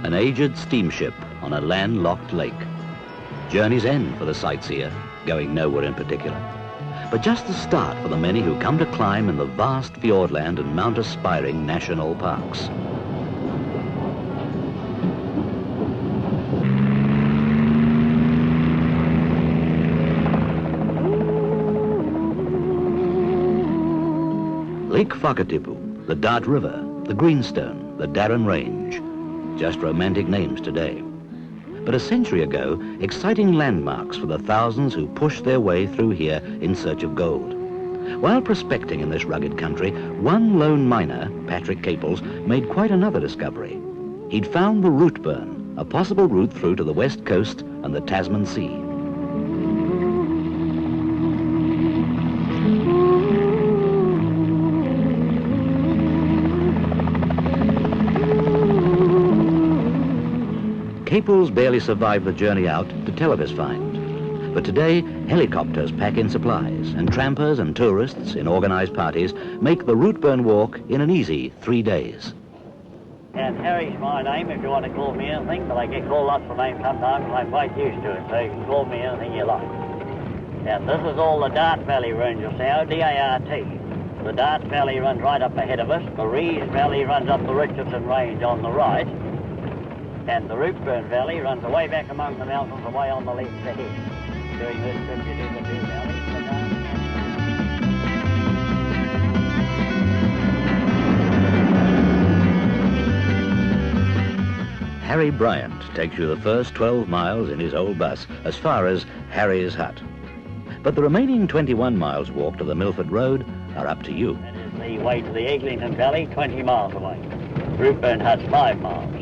an aged steamship on a landlocked lake. Journey's end for the sightseer, going nowhere in particular. But just the start for the many who come to climb in the vast Fjordland and mount-aspiring national parks. Lake Whakatipu, the Dart River, the Greenstone, the Darren Range. Just romantic names today. But a century ago, exciting landmarks for the thousands who pushed their way through here in search of gold. While prospecting in this rugged country, one lone miner, Patrick Gaples, made quite another discovery. He'd found the Routeburn, a possible route through to the west coast and the Tasman Sea. Gaples barely survived the journey out to tell of his find. But today, helicopters pack in supplies, and trampers and tourists in organised parties make the Routeburn walk in an easy 3 days. And Harry's my name if you want to call me anything, but I get called lots of names sometimes and I'm quite used to it, so you can call me anything you like. And this is all the Dart Valley Range of Sound, D-A-R-T. The Dart Valley runs right up ahead of us, the Rees Valley runs up the Richardson Range on the right, and the Routeburn Valley runs away back among the mountains away on the left ahead. During this trip you do the two valleys, the Dart Harry Bryant takes you the first 12 miles in his old bus as far as Harry's Hut. But the remaining 21 miles walk to the Milford Road are up to you. That is the way to the Eglinton Valley, 20 miles away. Routeburn Hut's 5 miles.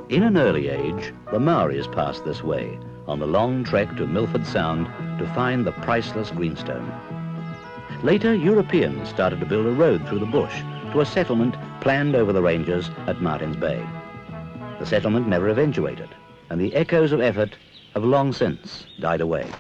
In an early age, the Maoris passed this way on the long trek to Milford Sound to find the priceless greenstone. Later, Europeans started to build a road through the bush to a settlement planned over the ranges at Martins Bay. The settlement never eventuated, and the echoes of effort have long since died away.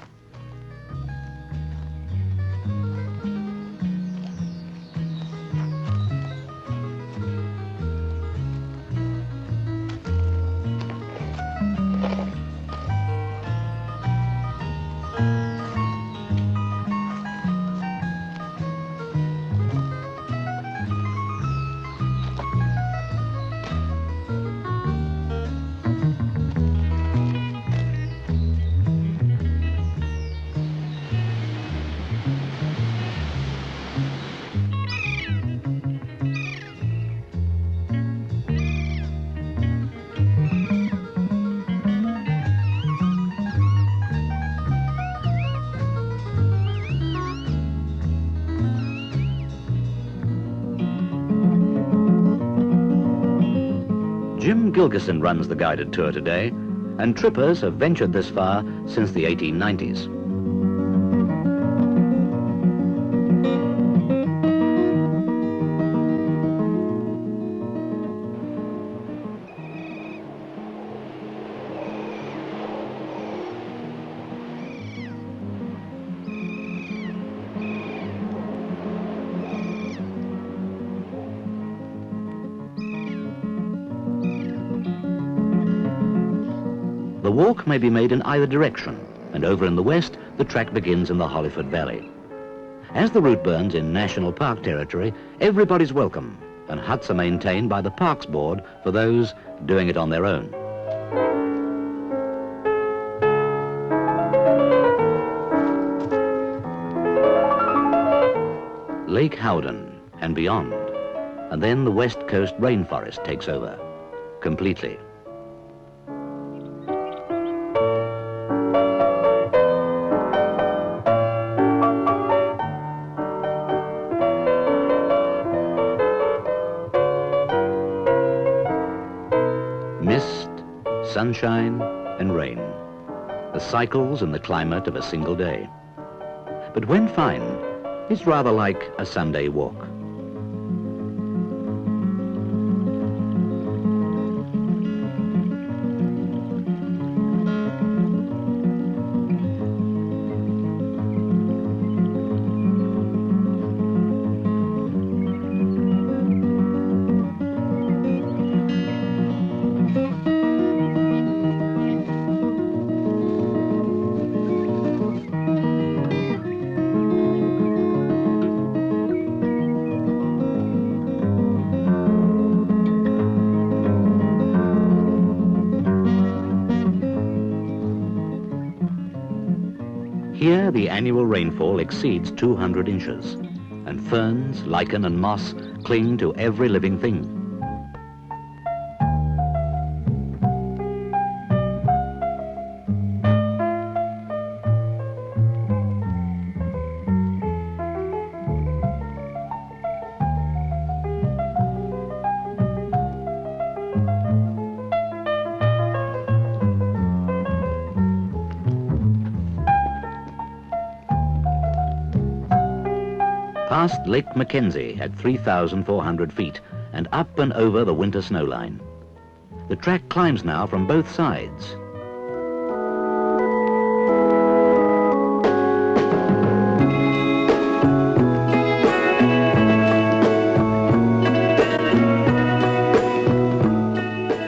Jim Gilgison runs the guided tour today, and trippers have ventured this far since the 1890s. The walk may be made in either direction, and over in the west, the track begins in the Hollyford Valley. As the route burns in National Park territory, everybody's welcome, and huts are maintained by the Parks Board for those doing it on their own. Lake Howden and beyond, and then the west coast rainforest takes over, completely. Mist, sunshine and rain. The cycles and the climate of a single day. But when fine, it's rather like a Sunday walk. Here, the annual rainfall exceeds 200 inches, and ferns, lichen and moss cling to every living thing. Past Lake Mackenzie at 3,400 feet and up and over the winter snowline. The track climbs now from both sides.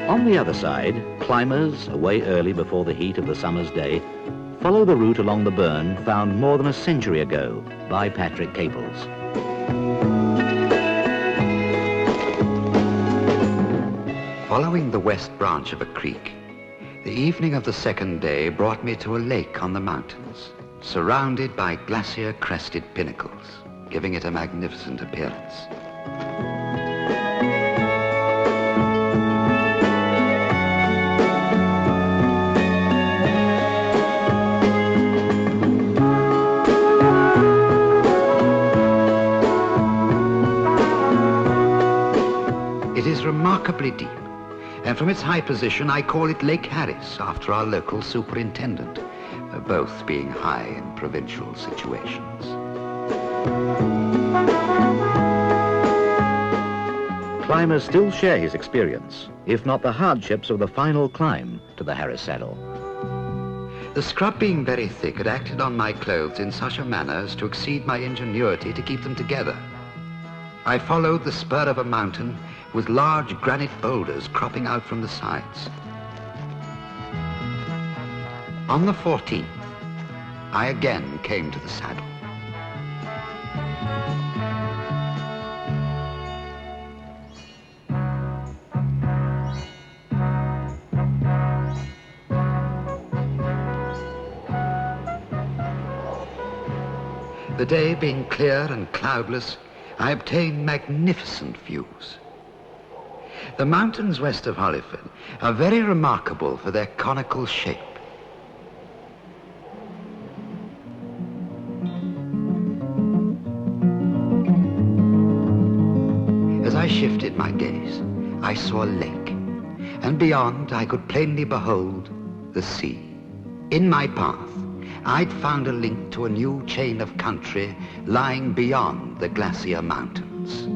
On the other side, climbers, away early before the heat of the summer's day, follow the route along the burn found more than a century ago by Patrick Gaples. Following the west branch of a creek, the evening of the second day brought me to a lake on the mountains, surrounded by glacier-crested pinnacles, giving it a magnificent appearance. It is remarkably deep, and from its high position I call it Lake Harris after our local superintendent, both being high in provincial situations. Climbers still share his experience, if not the hardships of the final climb to the Harris Saddle. The scrub being very thick had acted on my clothes in such a manner as to exceed my ingenuity to keep them together. I followed the spur of a mountain with large granite boulders cropping out from the sides. On the 14th, I again came to the saddle. The day being clear and cloudless, I obtained magnificent views. The mountains west of Hollyford are very remarkable for their conical shape. As I shifted my gaze, I saw a lake, and beyond I could plainly behold the sea. In my path, I'd found a link to a new chain of country lying beyond the glacier mountains.